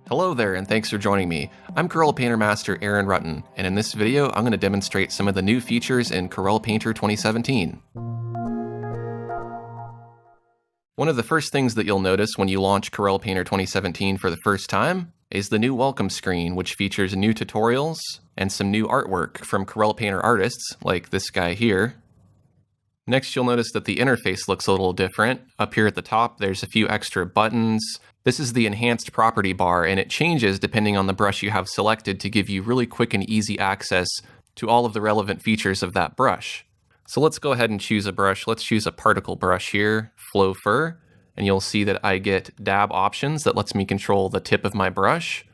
Hello there, and thanks for joining me. I'm Corel Painter Master Aaron Rutten, and in this video I'm going to demonstrate some of the new features in Corel Painter 2017. One of the first things that you'll notice when you launch Corel Painter 2017 for the first time is the new welcome screen, which features new tutorials and some new artwork from Corel Painter artists, like this guy here. Next, you'll notice that the interface looks a little different. Up here at the top, there's a few extra buttons. This is the enhanced property bar, and it changes depending on the brush you have selected to give you really quick and easy access to all of the relevant features of that brush. So let's go ahead and choose a brush. Let's choose a particle brush here, Flow Fur, and you'll see that I get dab options that lets me control the tip of my brush.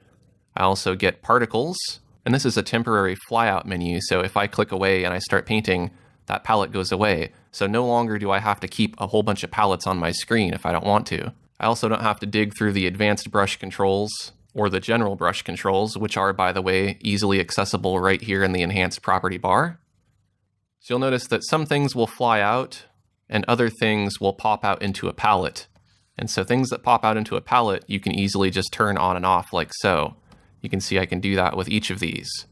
I also get particles, and this is a temporary flyout menu, so if I click away and I start painting, that palette goes away. So no longer do I have to keep a whole bunch of palettes on my screen if I don't want to. I also don't have to dig through the advanced brush controls or the general brush controls, which are, by the way, easily accessible right here in the enhanced property bar. So you'll notice that some things will fly out and other things will pop out into a palette. And so things that pop out into a palette, you can easily just turn on and off like so. You can see I can do that with each of these.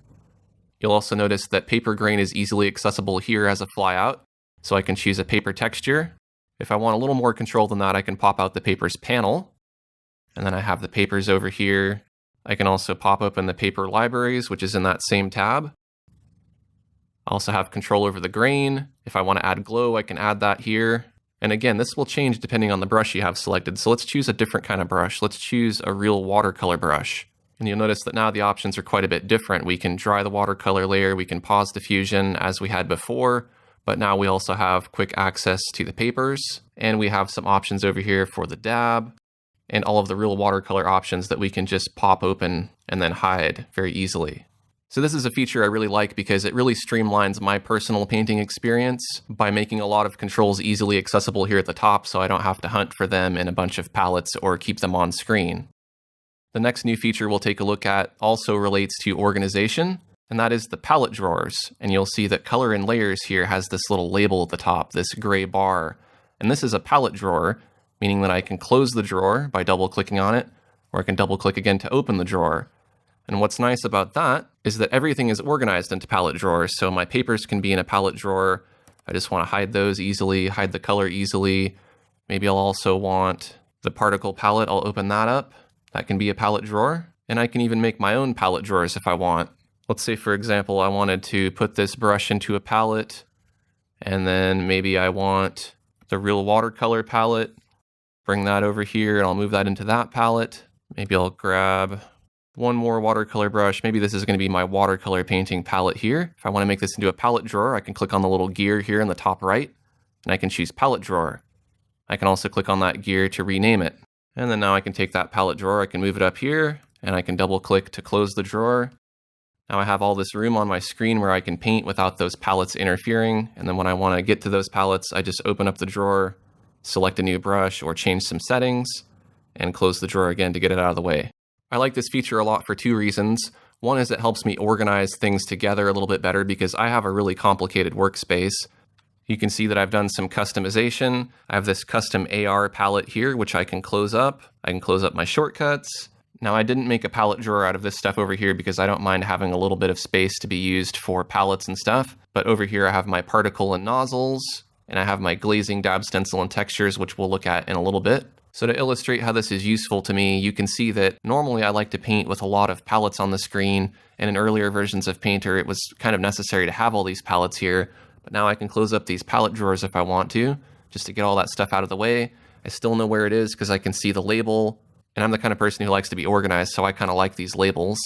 You'll also notice that paper grain is easily accessible here as a flyout, so I can choose a paper texture. If I want a little more control than that, I can pop out the papers panel, and then I have the papers over here. I can also pop open the paper libraries, which is in that same tab. I also have control over the grain. If I want to add glow, I can add that here. And again, this will change depending on the brush you have selected. So let's choose a different kind of brush. Let's choose a real watercolor brush. And you'll notice that now the options are quite a bit different. We can dry the watercolor layer, we can pause diffusion as we had before, but now we also have quick access to the papers, and we have some options over here for the dab, and all of the real watercolor options that we can just pop open and then hide very easily. So this is a feature I really like because it really streamlines my personal painting experience by making a lot of controls easily accessible here at the top, so I don't have to hunt for them in a bunch of palettes or keep them on screen. The next new feature we'll take a look at also relates to organization, and that is the palette drawers. And you'll see that Color and Layers here has this little label at the top, this gray bar. And this is a palette drawer, meaning that I can close the drawer by double-clicking on it, or I can double-click again to open the drawer. And what's nice about that is that everything is organized into palette drawers, so my papers can be in a palette drawer. I just want to hide those easily, hide the color easily. Maybe I'll also want the particle palette. I'll open that up. That can be a palette drawer, and I can even make my own palette drawers if I want. Let's say, for example, I wanted to put this brush into a palette, and then maybe I want the real watercolor palette. Bring that over here, and I'll move that into that palette. Maybe I'll grab one more watercolor brush. Maybe this is going to be my watercolor painting palette here. If I want to make this into a palette drawer, I can click on the little gear here in the top right, and I can choose palette drawer. I can also click on that gear to rename it. And then now I can take that palette drawer, I can move it up here, and I can double click to close the drawer. Now I have all this room on my screen where I can paint without those palettes interfering. And then when I want to get to those palettes, I just open up the drawer, select a new brush or change some settings, and close the drawer again to get it out of the way. I like this feature a lot for two reasons. One is it helps me organize things together a little bit better because I have a really complicated workspace. You can see that I've done some customization. I have this custom AR palette here, which I can close up. I can close up my shortcuts. Now, I didn't make a palette drawer out of this stuff over here because I don't mind having a little bit of space to be used for palettes and stuff. But over here, I have my particle and nozzles, and I have my glazing, dab, stencil, and textures, which we'll look at in a little bit. So to illustrate how this is useful to me, you can see that normally I like to paint with a lot of palettes on the screen, and in earlier versions of Painter, it was kind of necessary to have all these palettes here. But now I can close up these palette drawers if I want to, just to get all that stuff out of the way. I still know where it is because I can see the label, and I'm the kind of person who likes to be organized, so I kind of like these labels.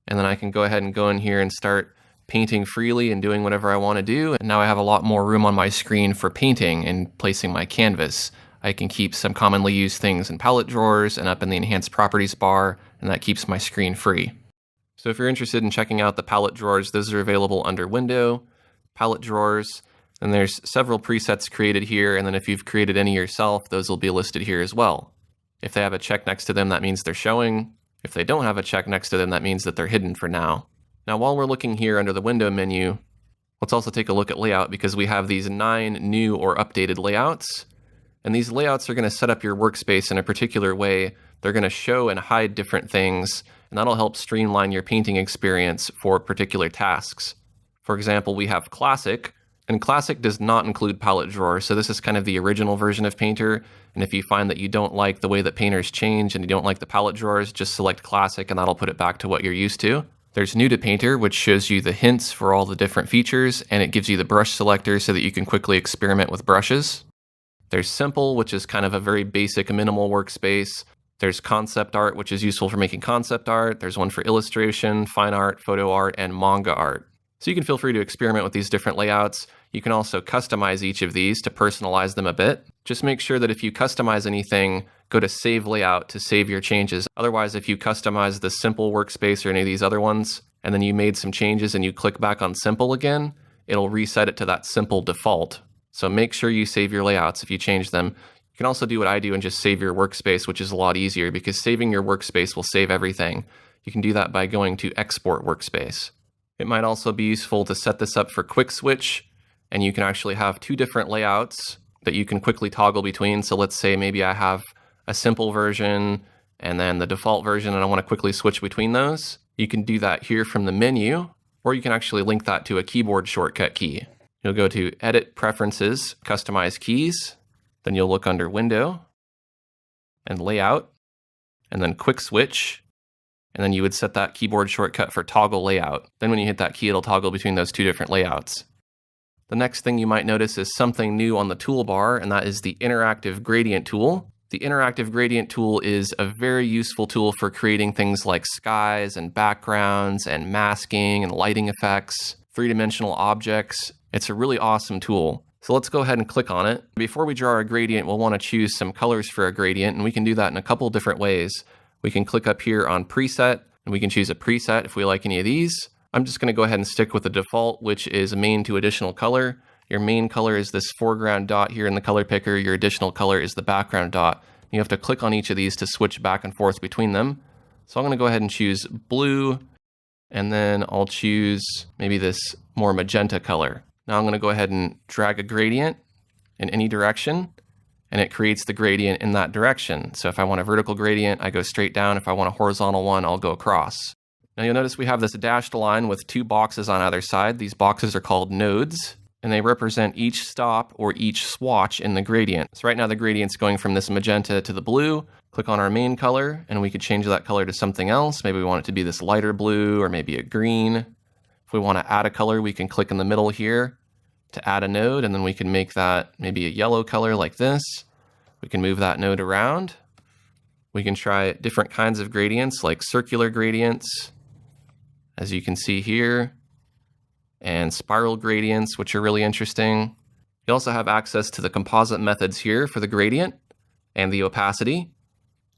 And then I can go ahead and go in here and start painting freely and doing whatever I want to do. And now I have a lot more room on my screen for painting and placing my canvas. I can keep some commonly used things in palette drawers and up in the enhanced properties bar, and that keeps my screen free. So if you're interested in checking out the palette drawers, those are available under Window, Palette drawers, and there's several presets created here, and then if you've created any yourself, those will be listed here as well. If they have a check next to them, that means they're showing. If they don't have a check next to them, that means that they're hidden for now. Now, while we're looking here under the window menu, let's also take a look at layout because we have these 9 new or updated layouts. And these layouts are going to set up your workspace in a particular way. They're going to show and hide different things, and that'll help streamline your painting experience for particular tasks. For example, we have Classic, and Classic does not include palette drawers, so this is kind of the original version of Painter. And if you find that you don't like the way that painters change and you don't like the palette drawers, just select Classic and that'll put it back to what you're used to. There's New to Painter, which shows you the hints for all the different features, and it gives you the brush selector so that you can quickly experiment with brushes. There's Simple, which is kind of a very basic minimal workspace. There's Concept Art, which is useful for making concept art. There's one for illustration, fine art, photo art, and manga art. So you can feel free to experiment with these different layouts. You can also customize each of these to personalize them a bit. Just make sure that if you customize anything, go to Save Layout to save your changes. Otherwise, if you customize the Simple workspace or any of these other ones, and then you made some changes and you click back on Simple again, it'll reset it to that Simple default. So make sure you save your layouts if you change them. You can also do what I do and just save your workspace, which is a lot easier because saving your workspace will save everything. You can do that by going to Export Workspace. It might also be useful to set this up for Quick Switch, and you can actually have two different layouts that you can quickly toggle between. So let's say maybe I have a simple version and then the default version, and I want to quickly switch between those. You can do that here from the menu, or you can actually link that to a keyboard shortcut key. You'll go to Edit Preferences, Customize Keys, then you'll look under Window and Layout, and then Quick Switch, and then you would set that keyboard shortcut for Toggle Layout. Then when you hit that key, it'll toggle between those two different layouts. The next thing you might notice is something new on the toolbar, and that is the Interactive Gradient tool. The Interactive Gradient tool is a very useful tool for creating things like skies and backgrounds and masking and lighting effects, three-dimensional objects. It's a really awesome tool. So let's go ahead and click on it. Before we draw our gradient, we'll want to choose some colors for a gradient, and we can do that in a couple different ways. We can click up here on Preset, and we can choose a preset if we like any of these. I'm just going to go ahead and stick with the default, which is main to additional color. Your main color is this foreground dot here in the color picker. Your additional color is the background dot. You have to click on each of these to switch back and forth between them. So I'm going to go ahead and choose blue, and then I'll choose maybe this more magenta color. Now I'm going to go ahead and drag a gradient in any direction, and it creates the gradient in that direction. So if I want a vertical gradient, I go straight down. If I want a horizontal one, I'll go across. Now you'll notice we have this dashed line with two boxes on either side. These boxes are called nodes, and they represent each stop or each swatch in the gradient. So right now the gradient's going from this magenta to the blue. Click on our main color, and we could change that color to something else. Maybe we want it to be this lighter blue or maybe a green. If we want to add a color, we can click in the middle here to add a node, and then we can make that maybe a yellow color like this. We can move that node around. We can try different kinds of gradients like circular gradients, as you can see here, and spiral gradients, which are really interesting. You also have access to the composite methods here for the gradient and the opacity.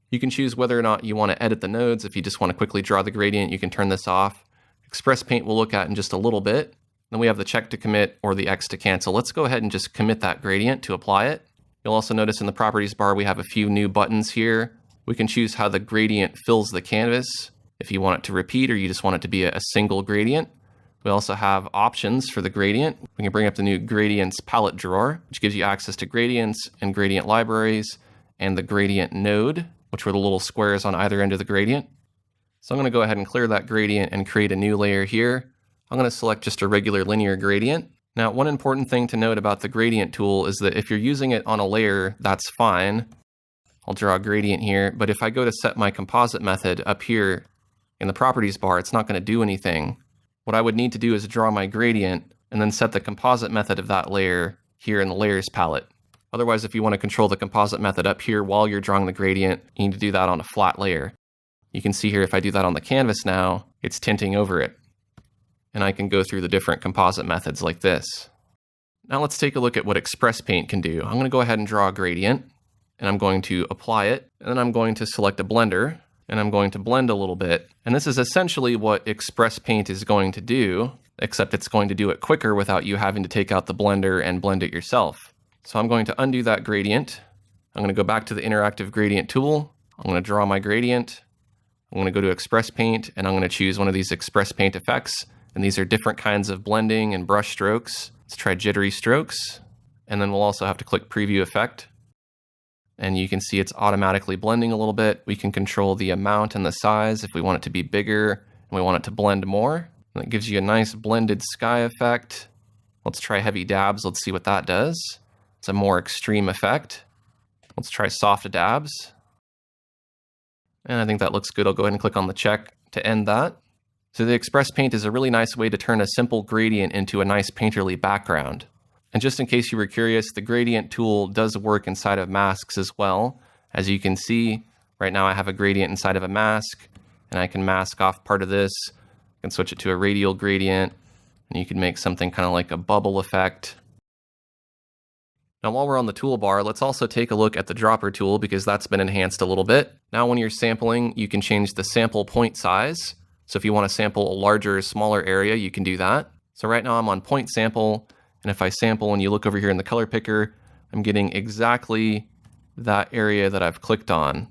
You can choose whether or not you want to edit the nodes. If you just want to quickly draw the gradient, you can turn this off. Express Paint we'll look at in just a little bit. Then we have the check to commit or the X to cancel. Let's go ahead and just commit that gradient to apply it. You'll also notice in the properties bar we have a few new buttons here. We can choose how the gradient fills the canvas, if you want it to repeat or you just want it to be a single gradient. We also have options for the gradient. We can bring up the new Gradients palette drawer, which gives you access to gradients and gradient libraries, and the gradient node, which were the little squares on either end of the gradient. So I'm going to go ahead and clear that gradient and create a new layer here. I'm going to select just a regular linear gradient. Now, one important thing to note about the gradient tool is that if you're using it on a layer, that's fine. I'll draw a gradient here, but if I go to set my composite method up here in the properties bar, it's not going to do anything. What I would need to do is draw my gradient and then set the composite method of that layer here in the layers palette. Otherwise, if you want to control the composite method up here while you're drawing the gradient, you need to do that on a flat layer. You can see here if I do that on the canvas now, it's tinting over it. And I can go through the different composite methods like this. Now let's take a look at what Express Paint can do. I'm going to go ahead and draw a gradient, and I'm going to apply it, and then I'm going to select a blender, and I'm going to blend a little bit. And this is essentially what Express Paint is going to do, except it's going to do it quicker without you having to take out the blender and blend it yourself. So I'm going to undo that gradient. I'm going to go back to the Interactive Gradient tool. I'm going to draw my gradient. I'm going to go to Express Paint, and I'm going to choose one of these Express Paint effects. And these are different kinds of blending and brush strokes. Let's try jittery strokes. And then we'll also have to click Preview Effect. and you can see it's automatically blending a little bit. We can control the amount and the size if we want it to be bigger and we want it to blend more. And it gives you a nice blended sky effect. Let's try heavy dabs. Let's see what that does. It's a more extreme effect. Let's try soft dabs. And I think that looks good. I'll go ahead and click on the check to end that. So the Express Paint is a really nice way to turn a simple gradient into a nice painterly background. And just in case you were curious, the gradient tool does work inside of masks as well. As you can see, right now I have a gradient inside of a mask, and I can mask off part of this. I can switch it to a radial gradient, and you can make something kind of like a bubble effect. Now while we're on the toolbar, let's also take a look at the dropper tool because that's been enhanced a little bit. Now when you're sampling, you can change the sample point size. So if you want to sample a larger or smaller area, you can do that. So right now I'm on point sample, and if I sample and you look over here in the color picker, I'm getting exactly that area that I've clicked on.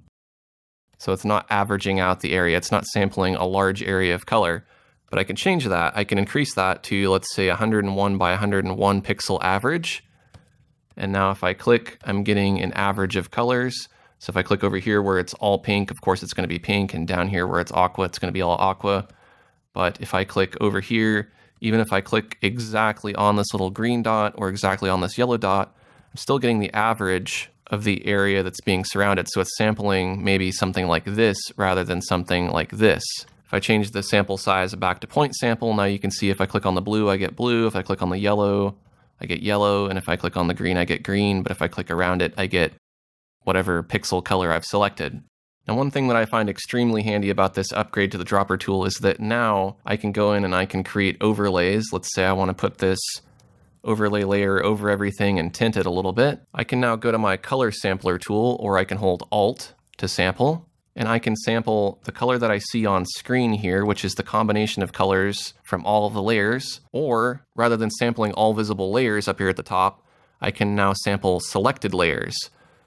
So it's not averaging out the area, it's not sampling a large area of color, but I can change that. I can increase that to, let's say, 101 by 101 pixel average. And now if I click, I'm getting an average of colors. So if I click over here where it's all pink, of course it's going to be pink, and down here where it's aqua, it's going to be all aqua. But if I click over here, even if I click exactly on this little green dot or exactly on this yellow dot, I'm still getting the average of the area that's being surrounded. So it's sampling maybe something like this rather than something like this. If I change the sample size back to point sample, now you can see if I click on the blue, I get blue. If I click on the yellow, I get yellow. And if I click on the green, I get green. But if I click around it, I get whatever pixel color I've selected. Now, one thing that I find extremely handy about this upgrade to the dropper tool is that now I can go in and I can create overlays. Let's say I want to put this overlay layer over everything and tint it a little bit. I can now go to my color sampler tool, or I can hold Alt to sample, and I can sample the color that I see on screen here, which is the combination of colors from all of the layers. Or rather than sampling all visible layers up here at the top, I can now sample selected layers.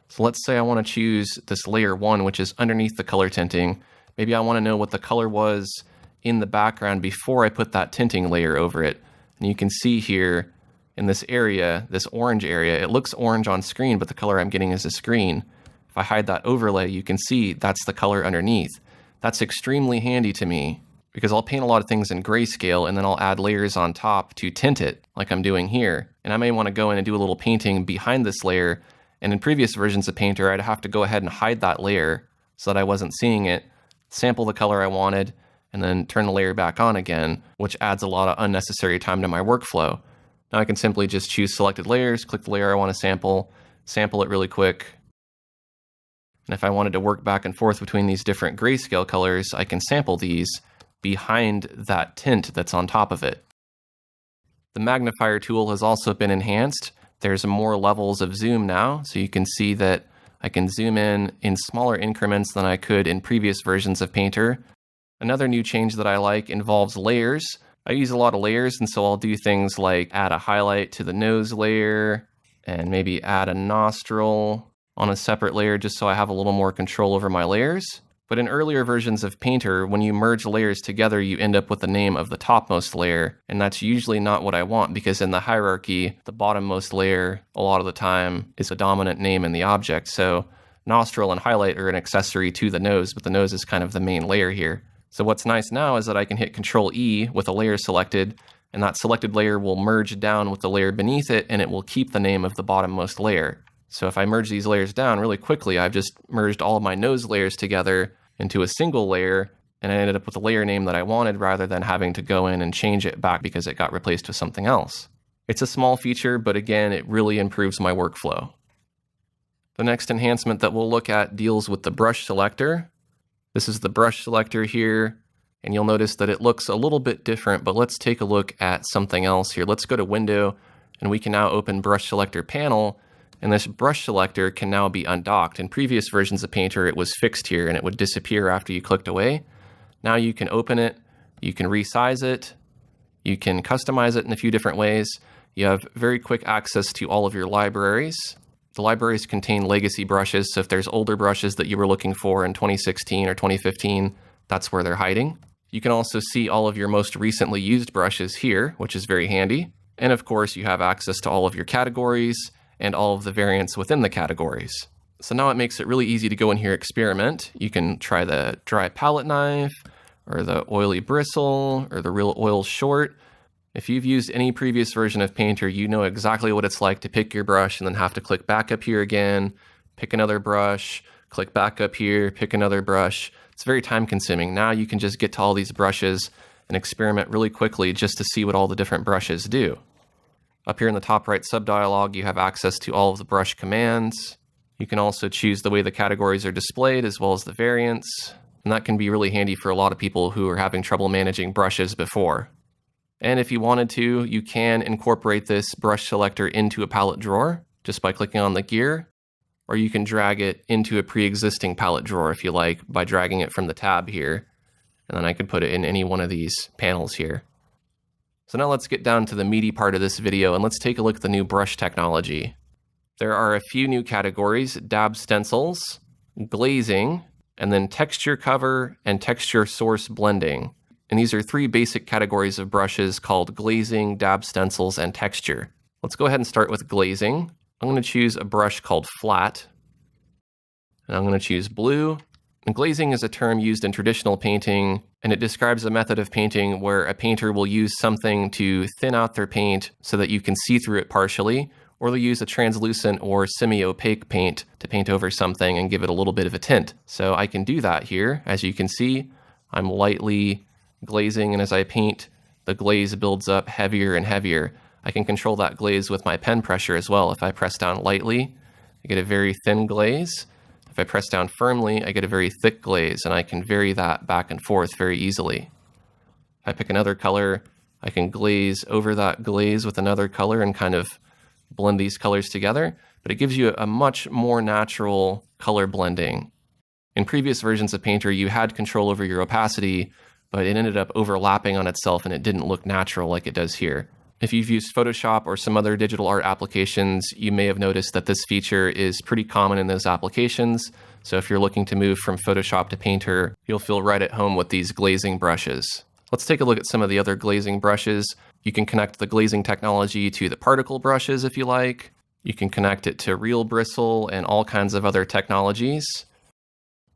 So let's say I want to choose this layer 1, which is underneath the color tinting. Maybe I want to know what the color was in the background before I put that tinting layer over it. And you can see here in this area, this orange area, it looks orange on screen, but the color I'm getting is a screen. If I hide that overlay, you can see that's the color underneath. That's extremely handy to me because I'll paint a lot of things in grayscale and then I'll add layers on top to tint it like I'm doing here. And I may want to go in and do a little painting behind this layer. And in previous versions of Painter, I'd have to go ahead and hide that layer so that I wasn't seeing it, sample the color I wanted, and then turn the layer back on again, which adds a lot of unnecessary time to my workflow. Now I can simply just choose selected layers, click the layer I want to sample it really quick. And if I wanted to work back and forth between these different grayscale colors, I can sample these behind that tint that's on top of it. The magnifier tool has also been enhanced. There's more levels of zoom now, so you can see that I can zoom in smaller increments than I could in previous versions of Painter. Another new change that I like involves layers. I use a lot of layers, and so I'll do things like add a highlight to the nose layer, and maybe add a nostril on a separate layer just so I have a little more control over my layers. But in earlier versions of Painter, when you merge layers together, you end up with the name of the topmost layer, and that's usually not what I want because in the hierarchy, the bottommost layer, a lot of the time, is a dominant name in the object. So nostril and highlight are an accessory to the nose, but the nose is kind of the main layer here. So what's nice now is that I can hit Control E with a layer selected, and that selected layer will merge down with the layer beneath it, and it will keep the name of the bottommost layer. So if I merge these layers down really quickly, I've just merged all of my nose layers together into a single layer, and I ended up with a layer name that I wanted rather than having to go in and change it back because it got replaced with something else. It's a small feature, but again, it really improves my workflow. The next enhancement that we'll look at deals with the brush selector. This is the brush selector here, and you'll notice that it looks a little bit different, but let's take a look at something else here. Let's go to Window, and we can now open Brush Selector Panel, and this brush selector can now be undocked. In previous versions of Painter, it was fixed here and it would disappear after you clicked away. Now you can open it, you can resize it, you can customize it in a few different ways. You have very quick access to all of your libraries. The libraries contain legacy brushes, so if there's older brushes that you were looking for in 2016 or 2015, that's where they're hiding. You can also see all of your most recently used brushes here, which is very handy. And of course, you have access to all of your categories and all of the variants within the categories. So now it makes it really easy to go in here, experiment. You can try the dry palette knife, or the oily bristle, or the real oil short. If you've used any previous version of Painter, you know exactly what it's like to pick your brush and then have to click back up here again, pick another brush, click back up here, pick another brush. It's very time consuming. Now you can just get to all these brushes and experiment really quickly just to see what all the different brushes do. Up here in the top right subdialog, you have access to all of the brush commands. You can also choose the way the categories are displayed as well as the variants. And that can be really handy for a lot of people who are having trouble managing brushes before. And if you wanted to, you can incorporate this brush selector into a palette drawer just by clicking on the gear, or you can drag it into a pre-existing palette drawer if you like by dragging it from the tab here. And then I could put it in any one of these panels here. So now let's get down to the meaty part of this video and let's take a look at the new brush technology. There are a few new categories: dab stencils, glazing, and then texture cover and texture source blending. And these are three basic categories of brushes called glazing, dab stencils, and texture. Let's go ahead and start with glazing. I'm going to choose a brush called flat, and I'm going to choose blue. And glazing is a term used in traditional painting, and it describes a method of painting where a painter will use something to thin out their paint so that you can see through it partially, or they'll use a translucent or semi-opaque paint to paint over something and give it a little bit of a tint. So I can do that here. As you can see, I'm lightly glazing, and as I paint, the glaze builds up heavier and heavier. I can control that glaze with my pen pressure as well. If I press down lightly, I get a very thin glaze. If I press down firmly, I get a very thick glaze, and I can vary that back and forth very easily. If I pick another color, I can glaze over that glaze with another color and kind of blend these colors together, but it gives you a much more natural color blending. In previous versions of Painter, you had control over your opacity, but it ended up overlapping on itself and it didn't look natural like it does here. If you've used Photoshop or some other digital art applications, you may have noticed that this feature is pretty common in those applications. So if you're looking to move from Photoshop to Painter, you'll feel right at home with these glazing brushes. Let's take a look at some of the other glazing brushes. You can connect the glazing technology to the particle brushes if you like. You can connect it to real bristle and all kinds of other technologies.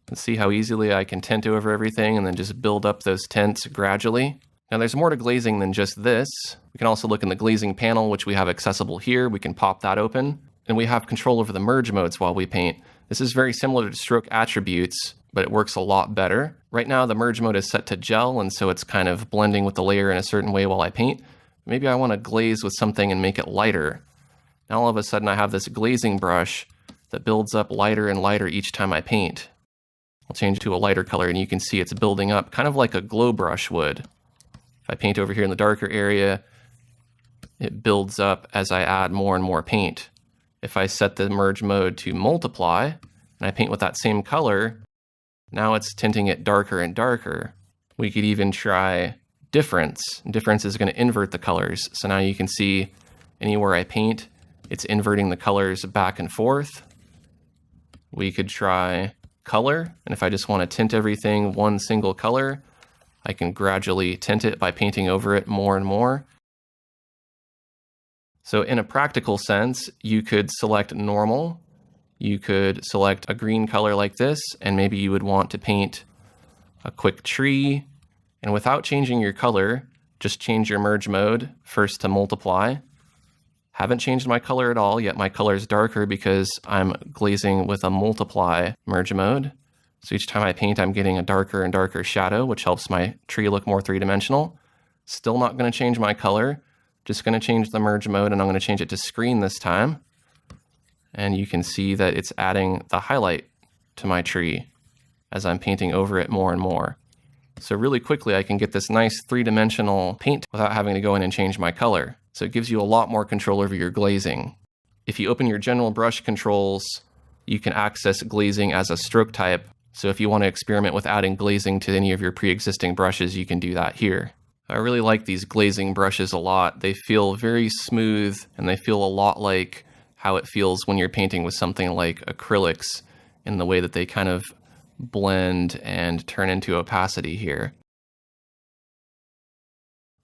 Let's see how easily I can tint over everything and then just build up those tints gradually. Now there's more to glazing than just this. We can also look in the glazing panel, which we have accessible here. We can pop that open, and we have control over the merge modes while we paint. This is very similar to stroke attributes, but it works a lot better. Right now the merge mode is set to gel, and so it's kind of blending with the layer in a certain way while I paint. Maybe I want to glaze with something and make it lighter. Now all of a sudden I have this glazing brush that builds up lighter and lighter each time I paint. I'll change it to a lighter color, and you can see it's building up kind of like a glow brush would. If I paint over here in the darker area, it builds up as I add more and more paint. If I set the merge mode to multiply, and I paint with that same color, now it's tinting it darker and darker. We could even try difference. Difference is going to invert the colors. So now you can see anywhere I paint, it's inverting the colors back and forth. We could try color, and if I just want to tint everything one single color, I can gradually tint it by painting over it more and more. So in a practical sense, you could select normal. You could select a green color like this, and maybe you would want to paint a quick tree. And without changing your color, just change your merge mode first to multiply. Haven't changed my color at all, yet my color is darker because I'm glazing with a multiply merge mode. So each time I paint, I'm getting a darker and darker shadow, which helps my tree look more three-dimensional. Still not going to change my color, just going to change the merge mode, and I'm going to change it to screen this time. And you can see that it's adding the highlight to my tree as I'm painting over it more and more. So really quickly, I can get this nice three-dimensional paint without having to go in and change my color. So it gives you a lot more control over your glazing. If you open your general brush controls, you can access glazing as a stroke type. So if you want to experiment with adding glazing to any of your pre-existing brushes, you can do that here. I really like these glazing brushes a lot. They feel very smooth, and they feel a lot like how it feels when you're painting with something like acrylics in the way that they kind of blend and turn into opacity here.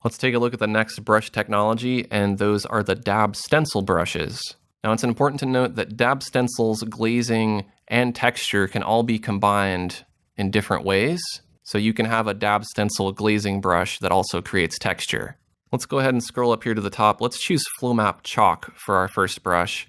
Let's take a look at the next brush technology, and those are the dab stencil brushes. Now it's important to note that dab stencils, glazing, and texture can all be combined in different ways. So you can have a dab stencil glazing brush that also creates texture. Let's go ahead and scroll up here to the top. Let's choose Flow Map Chalk for our first brush.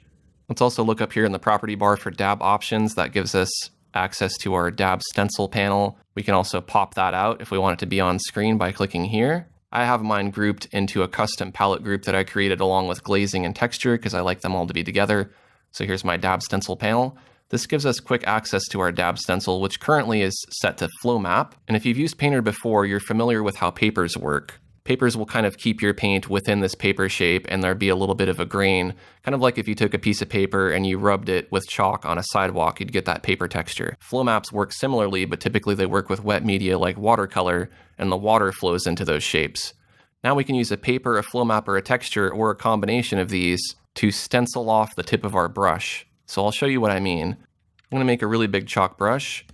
Let's also look up here in the property bar for dab options. That gives us access to our dab stencil panel. We can also pop that out if we want it to be on screen by clicking here. I have mine grouped into a custom palette group that I created along with glazing and texture because I like them all to be together. So here's my dab stencil panel. This gives us quick access to our dab stencil, which currently is set to flow map. And if you've used Painter before, you're familiar with how papers work. Papers will kind of keep your paint within this paper shape, and there'd be a little bit of a grain, kind of like if you took a piece of paper and you rubbed it with chalk on a sidewalk, you'd get that paper texture. Flow maps work similarly, but typically they work with wet media like watercolor, and the water flows into those shapes. Now we can use a paper, a flow map, or a texture, or a combination of these to stencil off the tip of our brush. So I'll show you what I mean. I'm going to make a really big chalk brush,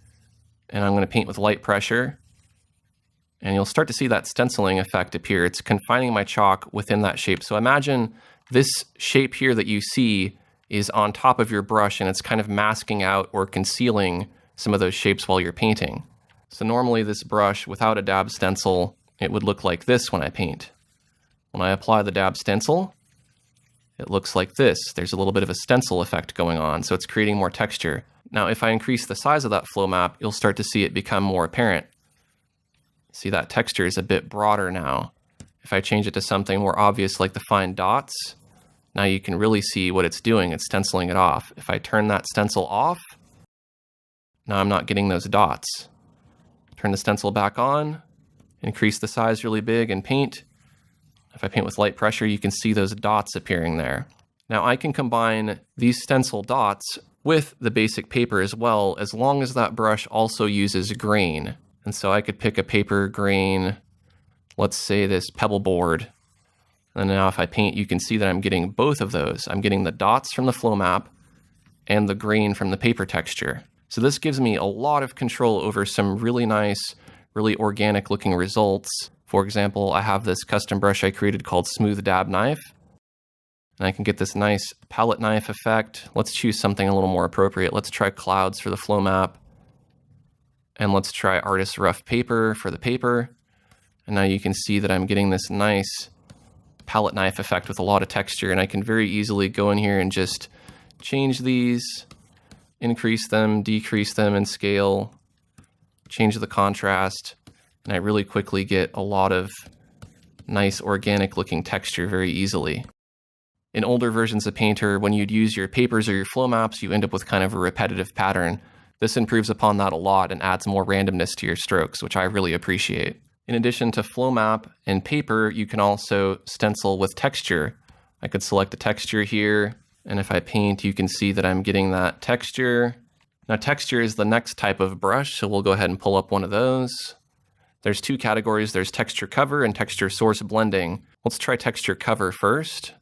and I'm going to paint with light pressure. And you'll start to see that stenciling effect appear. It's confining my chalk within that shape. So imagine this shape here that you see is on top of your brush, and it's kind of masking out or concealing some of those shapes while you're painting. So normally this brush without a dab stencil, it would look like this when I paint. When I apply the dab stencil, it looks like this. There's a little bit of a stencil effect going on, so it's creating more texture. Now, if I increase the size of that flow map, you'll start to see it become more apparent. See, that texture is a bit broader now. If I change it to something more obvious like the fine dots, now you can really see what it's doing. It's stenciling it off. If I turn that stencil off, now I'm not getting those dots. Turn the stencil back on, increase the size really big and paint. If I paint with light pressure, you can see those dots appearing there. Now I can combine these stencil dots with the basic paper as well, as long as that brush also uses grain. And so I could pick a paper grain, let's say this pebble board. And now if I paint, you can see that I'm getting both of those. I'm getting the dots from the flow map and the grain from the paper texture. So this gives me a lot of control over some really nice, really organic looking results. For example, I have this custom brush I created called Smooth Dab Knife. And I can get this nice palette knife effect. Let's choose something a little more appropriate. Let's try clouds for the flow map. And let's try Artist Rough Paper for the paper. And now you can see that I'm getting this nice palette knife effect with a lot of texture. And I can very easily go in here and just change these, increase them, decrease them in scale, change the contrast. And I really quickly get a lot of nice organic looking texture very easily. In older versions of Painter, when you'd use your papers or your flow maps, you end up with kind of a repetitive pattern. This improves upon that a lot and adds more randomness to your strokes, which I really appreciate. In addition to flow map and paper, you can also stencil with texture. I could select a texture here, and if I paint, you can see that I'm getting that texture. Now texture is the next type of brush, so we'll go ahead and pull up one of those. There's two categories. There's texture cover and texture source blending. Let's try texture cover first.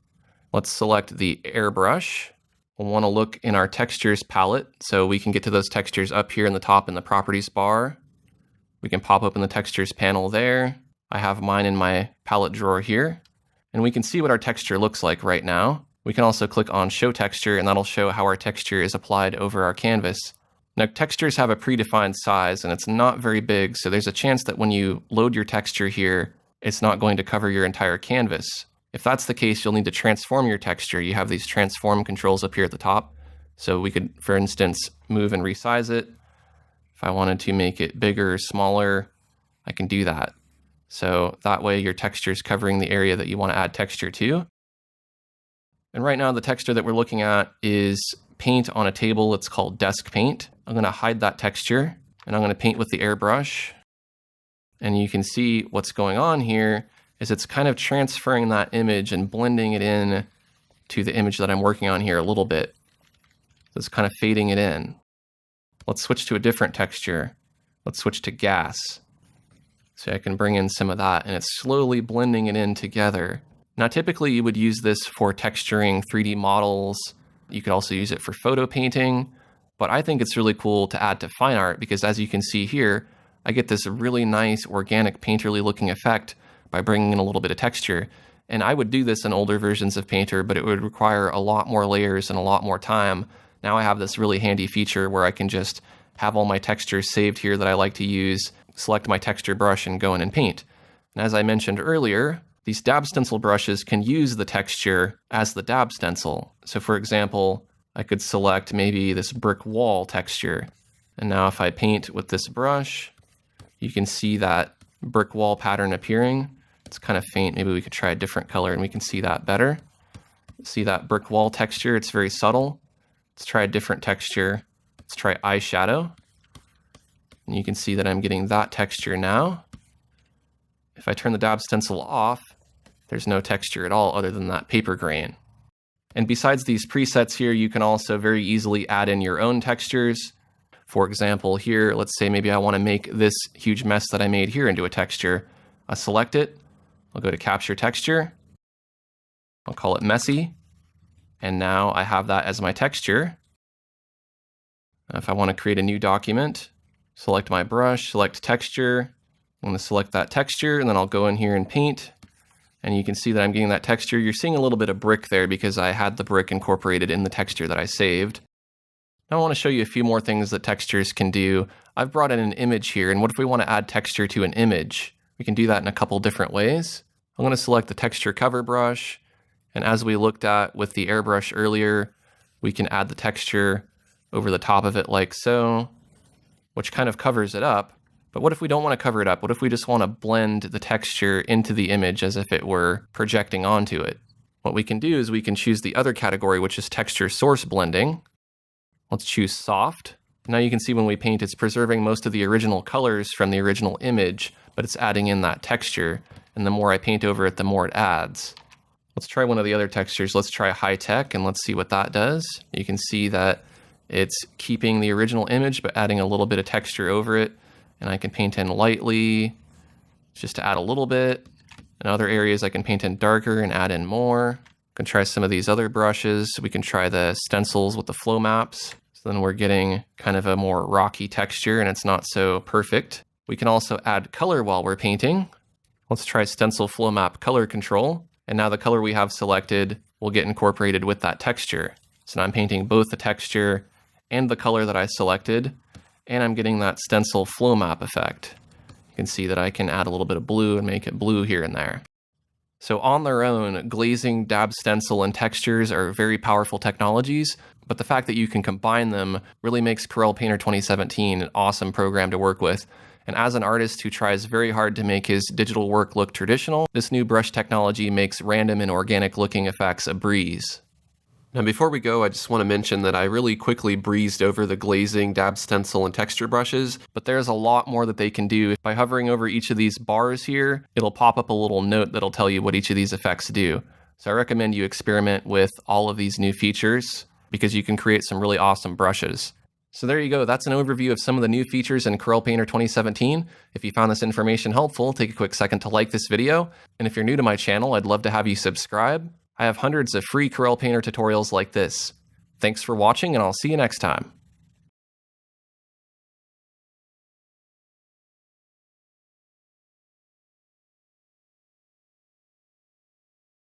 Let's select the airbrush. We'll want to look in our textures palette, so we can get to those textures up here in the top in the properties bar. We can pop open the textures panel there. I have mine in my palette drawer here, and we can see what our texture looks like right now. We can also click on show texture, and that'll show how our texture is applied over our canvas. Now textures have a predefined size, and it's not very big, so there's a chance that when you load your texture here, it's not going to cover your entire canvas. If that's the case, you'll need to transform your texture. You have these transform controls up here at the top. So we could, for instance, move and resize it. If I wanted to make it bigger or smaller, I can do that. So that way your texture is covering the area that you want to add texture to. And right now the texture that we're looking at is paint on a table. It's called desk paint. I'm going to hide that texture, and I'm going to paint with the airbrush. And you can see what's going on here is it's kind of transferring that image and blending it in to the image that I'm working on here a little bit. So it's kind of fading it in. Let's switch to a different texture. Let's switch to gas. So I can bring in some of that, and it's slowly blending it in together. Now, typically you would use this for texturing 3D models. You could also use it for photo painting, but I think it's really cool to add to fine art because as you can see here, I get this really nice organic painterly looking effect by bringing in a little bit of texture. And I would do this in older versions of Painter, but it would require a lot more layers and a lot more time. Now I have this really handy feature where I can just have all my textures saved here that I like to use, select my texture brush, and go in and paint. And as I mentioned earlier, these dab stencil brushes can use the texture as the dab stencil. So for example, I could select maybe this brick wall texture. And now if I paint with this brush, you can see that brick wall pattern appearing. It's kind of faint. Maybe we could try a different color and we can see that better. See that brick wall texture? It's very subtle. Let's try a different texture. Let's try eyeshadow. And you can see that I'm getting that texture now. If I turn the dab stencil off, there's no texture at all other than that paper grain. And besides these presets here, you can also very easily add in your own textures. For example, here, let's say maybe I want to make this huge mess that I made here into a texture. I'll select it. I'll go to Capture Texture. I'll call it Messy. And now I have that as my texture. If I want to create a new document, select my brush, select Texture. I'm going to select that texture, and then I'll go in here and paint. And you can see that I'm getting that texture. You're seeing a little bit of brick there because I had the brick incorporated in the texture that I saved. Now I want to show you a few more things that textures can do. I've brought in an image here, and what if we want to add texture to an image? We can do that in a couple different ways. I'm going to select the texture cover brush, and as we looked at with the airbrush earlier, we can add the texture over the top of it like so, which kind of covers it up. But what if we don't want to cover it up? What if we just want to blend the texture into the image as if it were projecting onto it? What we can do is we can choose the other category, which is texture source blending. Let's choose soft. Now you can see when we paint, it's preserving most of the original colors from the original image, but it's adding in that texture. And the more I paint over it, the more it adds. Let's try one of the other textures. Let's try high tech and let's see what that does. You can see that it's keeping the original image, but adding a little bit of texture over it. And I can paint in lightly, just to add a little bit. In other areas, I can paint in darker and add in more. I can try some of these other brushes. We can try the stencils with the flow maps. So then we're getting kind of a more rocky texture and it's not so perfect. We can also add color while we're painting. Let's try stencil flow map color control. And now the color we have selected will get incorporated with that texture. So now I'm painting both the texture and the color that I selected, and I'm getting that stencil flow map effect. You can see that I can add a little bit of blue and make it blue here and there. So on their own, glazing, dab stencil, and textures are very powerful technologies, but the fact that you can combine them really makes Corel Painter 2017 an awesome program to work with. And as an artist who tries very hard to make his digital work look traditional, this new brush technology makes random and organic looking effects a breeze. Now before we go, I just want to mention that I really quickly breezed over the glazing, dab stencil, and texture brushes, but there's a lot more that they can do. By hovering over each of these bars here, it'll pop up a little note that'll tell you what each of these effects do. So I recommend you experiment with all of these new features because you can create some really awesome brushes. So there you go, that's an overview of some of the new features in Corel Painter 2017. If you found this information helpful, take a quick second to like this video. And if you're new to my channel, I'd love to have you subscribe. I have hundreds of free Corel Painter tutorials like this. Thanks for watching, and I'll see you next time.